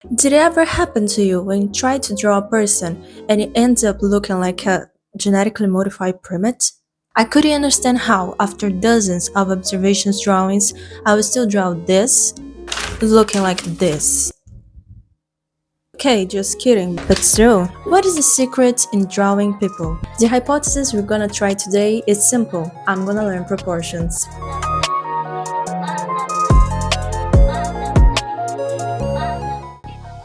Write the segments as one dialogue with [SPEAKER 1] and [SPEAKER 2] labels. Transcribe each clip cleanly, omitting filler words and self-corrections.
[SPEAKER 1] Did it ever happen to you when you try to draw a person and it ends up looking like a genetically modified primate? I couldn't understand how, after dozens of observations drawings, I would still draw this looking like this. Okay, just kidding, but still. What is the secret in drawing people? The hypothesis we're gonna try today is simple. I'm gonna learn proportions.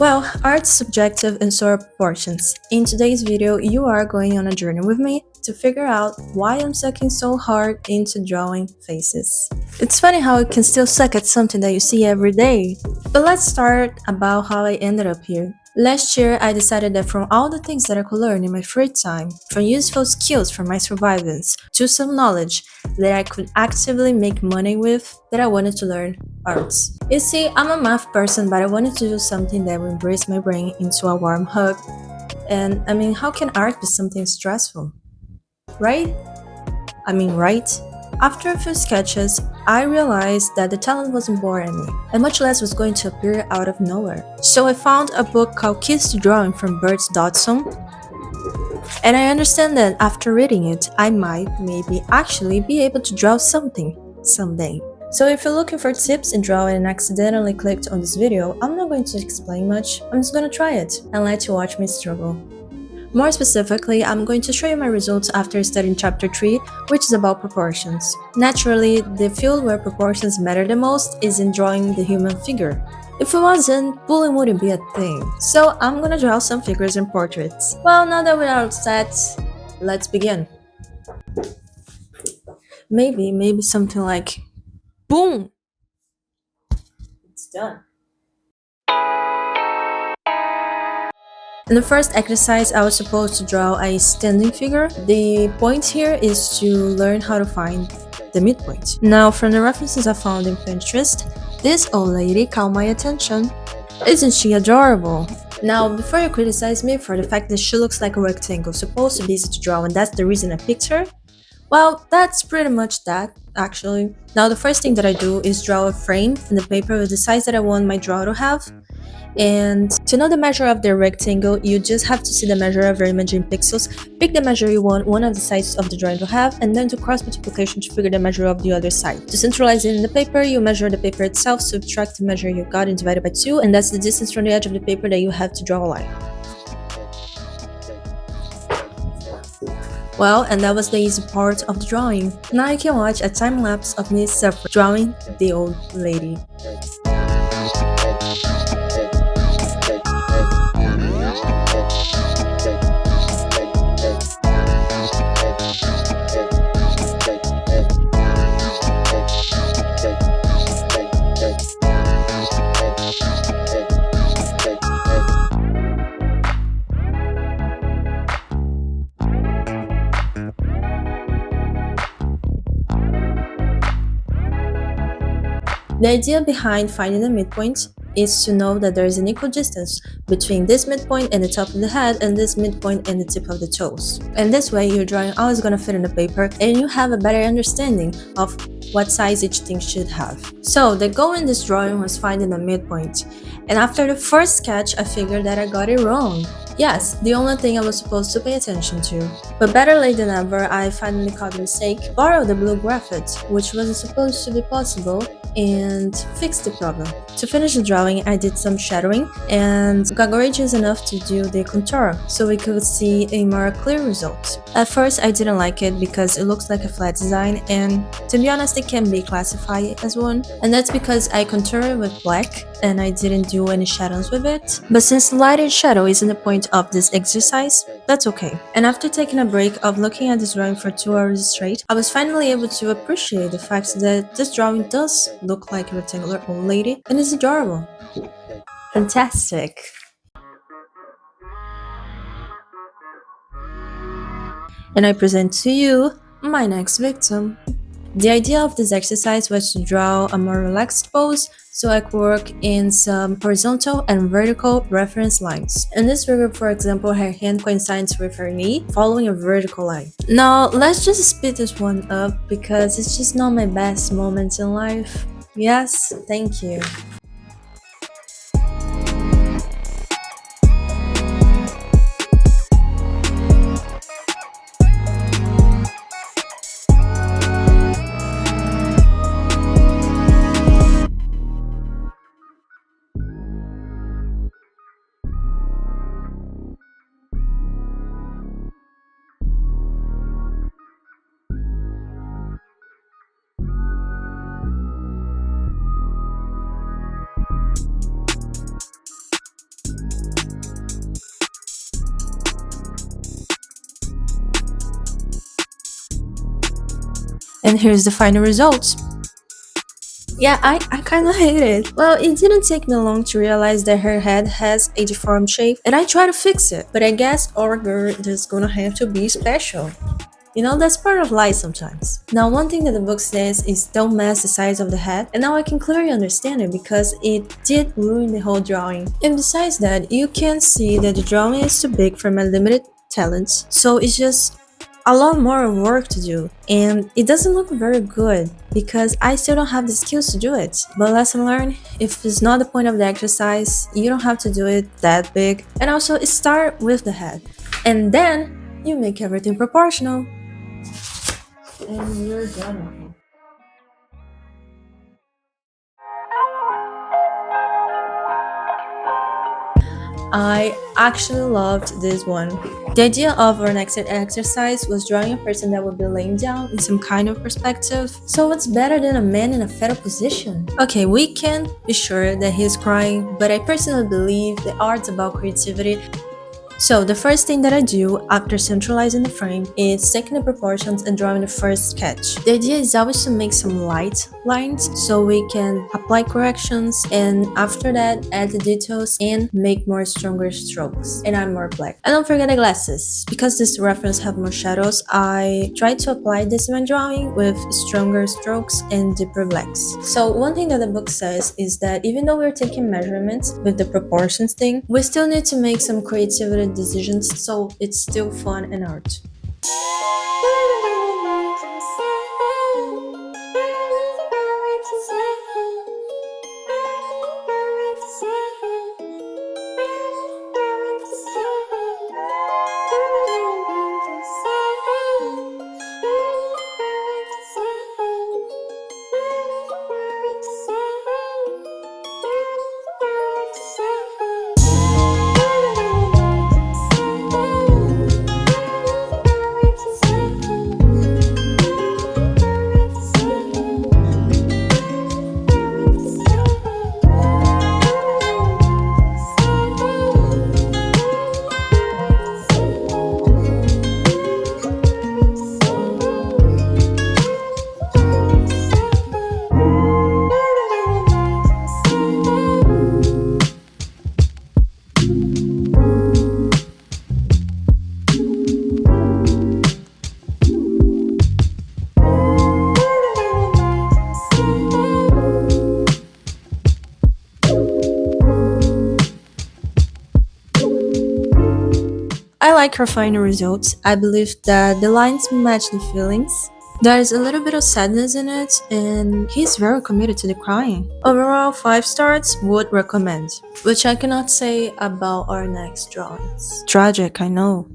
[SPEAKER 1] Well, art's subjective and so are proportions. In today's video, you are going on a journey with me to figure out why I'm sucking so hard into drawing faces. It's funny how you can still suck at something that you see every day. But let's start about how I ended up here. Last year, I decided that from all the things that I could learn in my free time, from useful skills for my survivance, to some knowledge that I could actively make money with, that I wanted to learn arts. You see, I'm a math person, but I wanted to do something that would embrace my brain into a warm hug. And I mean, how can art be something stressful? Right? Right? After a few sketches, I realized that the talent wasn't born in me, and much less was going to appear out of nowhere. So I found a book called Keys to Drawing from Bert Dodson, and I understand that after reading it, I might, maybe, actually be able to draw something someday. So if you're looking for tips in drawing and accidentally clicked on this video, I'm not going to explain much, I'm just gonna try it and let you watch me struggle. More specifically, I'm going to show you my results after studying chapter 3, which is about proportions. Naturally, the field where proportions matter the most is in drawing the human figure. If it wasn't, bullying wouldn't be a thing. So I'm gonna draw some figures and portraits. Well, now that we're all set, let's begin. Maybe something like boom! It's done. In the first exercise, I was supposed to draw a standing figure. The point here is to learn how to find the midpoint. Now, from the references I found in Pinterest, this old lady caught my attention. Isn't she adorable? Now, before you criticize me for the fact that she looks like a rectangle, supposed to be easy to draw, and that's the reason I picked her, well, that's pretty much that, actually. Now, the first thing that I do is draw a frame in the paper with the size that I want my draw to have. And to know the measure of the rectangle, you just have to see the measure of your image in pixels, pick the measure you want one of the sides of the drawing to have, and then do cross multiplication to figure the measure of the other side. To centralize it in the paper, you measure the paper itself, subtract the measure you got and divide it by 2, and that's the distance from the edge of the paper that you have to draw a line. Well, and that was the easy part of the drawing. Now you can watch a time lapse of me suffering drawing the old lady. The idea behind finding the midpoint is to know that there is an equal distance between this midpoint and the top of the head and this midpoint and the tip of the toes. And this way, your drawing always gonna fit in the paper and you have a better understanding of what size each thing should have. So the goal in this drawing was finding the midpoint. And after the first sketch, I figured that I got it wrong. Yes, the only thing I was supposed to pay attention to. But better late than never, I finally caught the mistake, borrowed the blue graphite, which wasn't supposed to be possible, and fixed the problem. To finish the drawing, I did some shadowing and got courageous enough to do the contour so we could see a more clear result. At first, I didn't like it because it looks like a flat design, and to be honest, it can be classified as one. And that's because I contoured with black and I didn't do any shadows with it. But since light and shadow isn't the point of this exercise, that's okay. And after taking a break of looking at this drawing for 2 hours straight, I was finally able to appreciate the fact that this drawing does look like a rectangular old lady and is adorable. Fantastic. And I present to you my next victim. The idea of this exercise was to draw a more relaxed pose so I could work in some horizontal and vertical reference lines. In this figure, for example, her hand coincides with her knee, following a vertical line. Now, let's just speed this one up because it's just not my best moment in life. Yes, thank you. And here's the final results. Yeah, I kinda hate it. Well, it didn't take me long to realize that her head has a deformed shape, and I try to fix it. But I guess our girl is gonna have to be special. You know, that's part of life sometimes. Now, one thing that the book says is don't mess the size of the head, and now I can clearly understand it because it did ruin the whole drawing. And besides that, you can see that the drawing is too big for my limited talents, so it's just a lot more work to do, and it doesn't look very good because I still don't have the skills to do it. But lesson learned, if it's not the point of the exercise, you don't have to do it that big. And also start with the head, and then you make everything proportional. And you're done. I actually loved this one. The idea of our next exercise was drawing a person that would be laying down in some kind of perspective. So what's better than a man in a fetal position? Okay, we can't be sure that he's crying, but I personally believe the art's about creativity. So the first thing that I do after centralizing the frame is taking the proportions and drawing the first sketch. The idea is always to make some light lines so we can apply corrections, and after that add the details and make more stronger strokes. And I'm more black. And don't forget the glasses. Because this reference have more shadows, I try to apply this in my drawing with stronger strokes and deeper blacks. So one thing that the book says is that even though we're taking measurements with the proportions thing, we still need to make some creativity decisions, so it's still fun and art. I like her final results. I believe that the lines match the feelings. There is a little bit of sadness in it, and he's very committed to the crying. Overall, 5 stars, would recommend. Which I cannot say about our next drawings. Tragic, I know.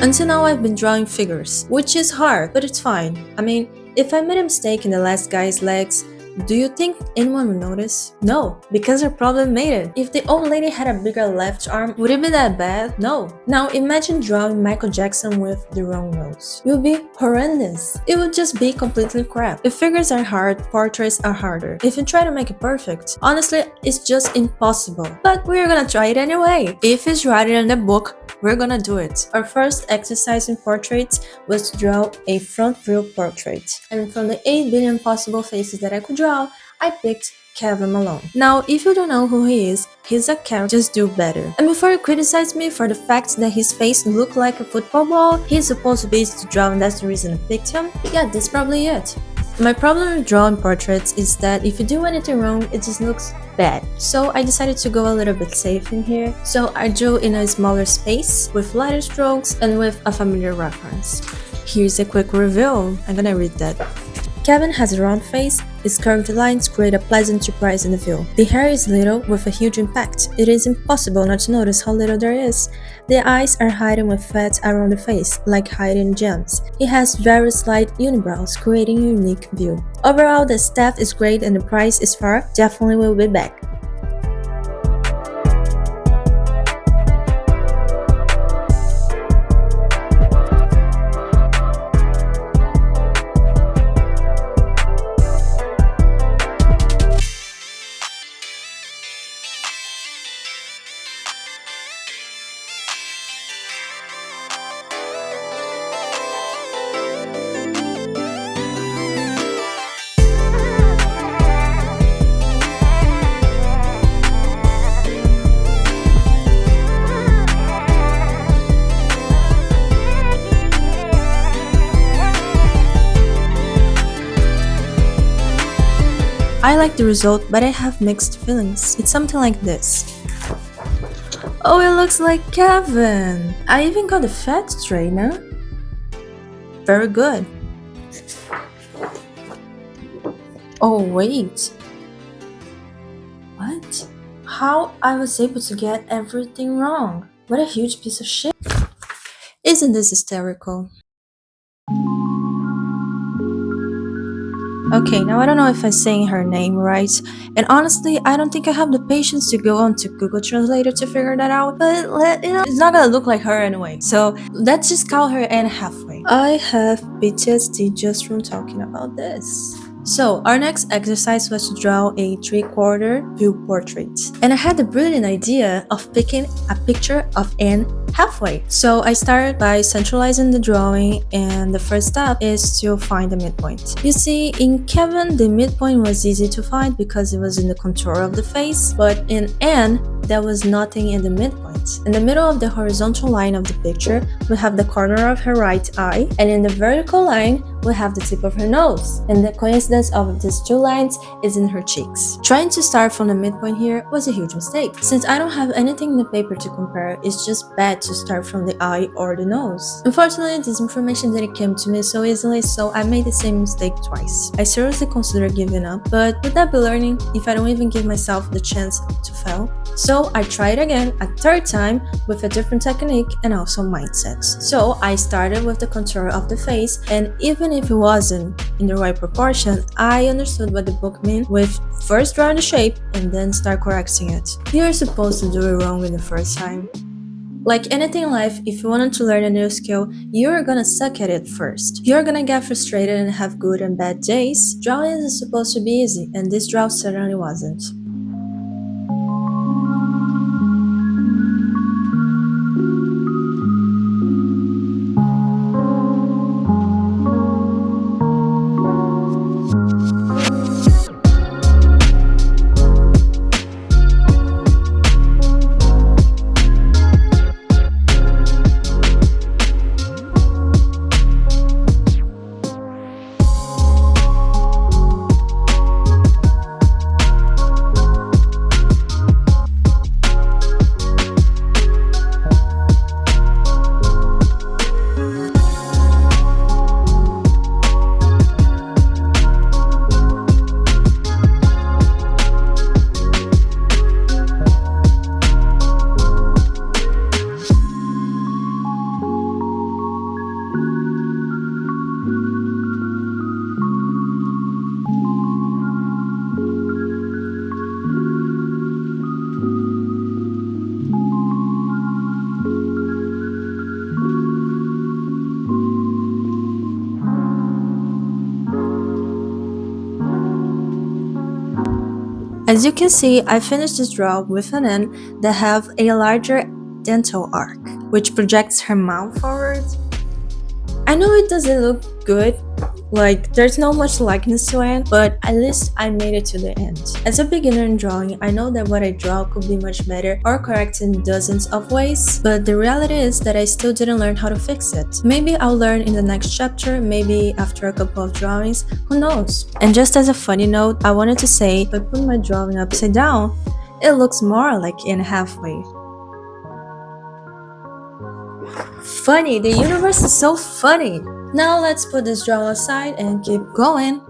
[SPEAKER 1] Until now I've been drawing figures, which is hard, but it's fine. I mean, if I made a mistake in the last guy's legs, do you think anyone would notice? No, because her problem made it. If the old lady had a bigger left arm, would it be that bad? No. Now imagine drawing Michael Jackson with the wrong nose. It would be horrendous. It would just be completely crap. If figures are hard, portraits are harder. If you try to make it perfect, honestly, it's just impossible. But we're gonna try it anyway. If it's written in the book, we're gonna do it. Our first exercise in portraits was to draw a front view portrait. And from the 8 billion possible faces that I could draw, I picked Kevin Malone. Now, if you don't know who he is, he's a character, just do better. And before you criticize me for the fact that his face looked like a football ball, he's supposed to be easy to draw and that's the reason I picked him, yeah, that's probably it. My problem with drawing portraits is that if you do anything wrong, it just looks bad. So I decided to go a little bit safe in here. So I drew in a smaller space, with lighter strokes, and with a familiar reference. Here's a quick review. I'm gonna read that. Kevin has a round face. His curved lines create a pleasant surprise in the view. The hair is little with a huge impact. It is impossible not to notice how little there is. The eyes are hidden with fat around the face, like hiding gems. He has very slight unibrows, creating a unique view. Overall, the staff is great and the price is fair. Definitely will be back. I like the result, but I have mixed feelings. It's something like this. Oh, it looks like Kevin! I even got a fat straightener. Very good. Oh, wait. What? How I was able to get everything wrong? What a huge piece of shit. Isn't this hysterical? Okay, now I don't know if I'm saying her name right, and honestly, I don't think I have the patience to go on to Google Translator to figure that out, but it's not gonna look like her anyway, so let's just call her Anne Hathaway. I have PTSD just from talking about this. So, our next exercise was to draw a 3/4 view portrait. And I had the brilliant idea of picking a picture of Anne Hathaway. So I started by centralizing the drawing, and the first step is to find the midpoint. You see, in Kevin, the midpoint was easy to find because it was in the contour of the face, but in Anne, there was nothing in the midpoint. In the middle of the horizontal line of the picture, we have the corner of her right eye, and in the vertical line, we have the tip of her nose. And the coincidence of these two lines is in her cheeks. Trying to start from the midpoint here was a huge mistake. Since I don't have anything in the paper to compare, it's just bad to start from the eye or the nose. Unfortunately, this information didn't come to me so easily, so I made the same mistake twice. I seriously considered giving up, but would that be learning if I don't even give myself the chance to fail? So I tried again a third time with a different technique and also mindset. So I started with the contour of the face, and even if it wasn't in the right proportion, I understood what the book meant with first drawing the shape and then start correcting it. You're supposed to do it wrong in the first time. Like anything in life, if you wanted to learn a new skill, you're gonna suck at it first. You're gonna get frustrated and have good and bad days. Drawing is supposed to be easy, and this draw certainly wasn't. As you can see, I finished this draw with an N that have a larger dental arc, which projects her mouth forward. I know it doesn't look good, like there's not much likeness to Anne, but at least I made it to the end. As a beginner in drawing, I know that what I draw could be much better or correct in dozens of ways, but the reality is that I still didn't learn how to fix it. Maybe I'll learn in the next chapter, maybe after a couple of drawings, who knows? And just as a funny note, I wanted to say, if I put my drawing upside down, it looks more like Anne Hathaway. Funny, the universe is so funny. Now let's put this draw aside and keep going.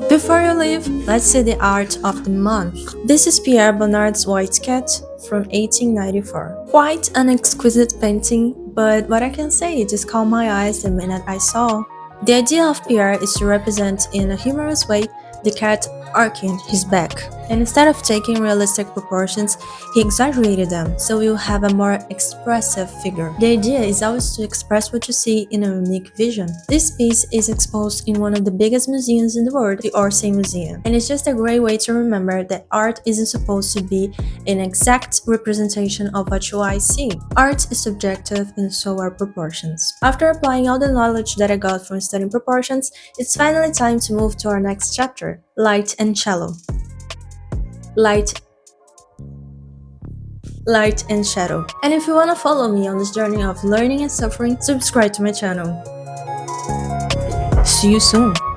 [SPEAKER 1] Before you leave, let's see the art of the month. This is Pierre Bonnard's White Cat from 1894. Quite an exquisite painting, but what I can say, it just caught my eyes the minute I saw. The idea of Pierre is to represent in a humorous way the cat arcing his back. And instead of taking realistic proportions, he exaggerated them, so you'll have a more expressive figure. The idea is always to express what you see in a unique vision. This piece is exposed in one of the biggest museums in the world, the Orsay Museum. And it's just a great way to remember that art isn't supposed to be an exact representation of what your eyes see. Art is subjective and so are proportions. After applying all the knowledge that I got from studying proportions, it's finally time to move to our next chapter, light and shallow. Light and shadow. And if you want to follow me on this journey of learning and suffering, subscribe to my channel. See you soon!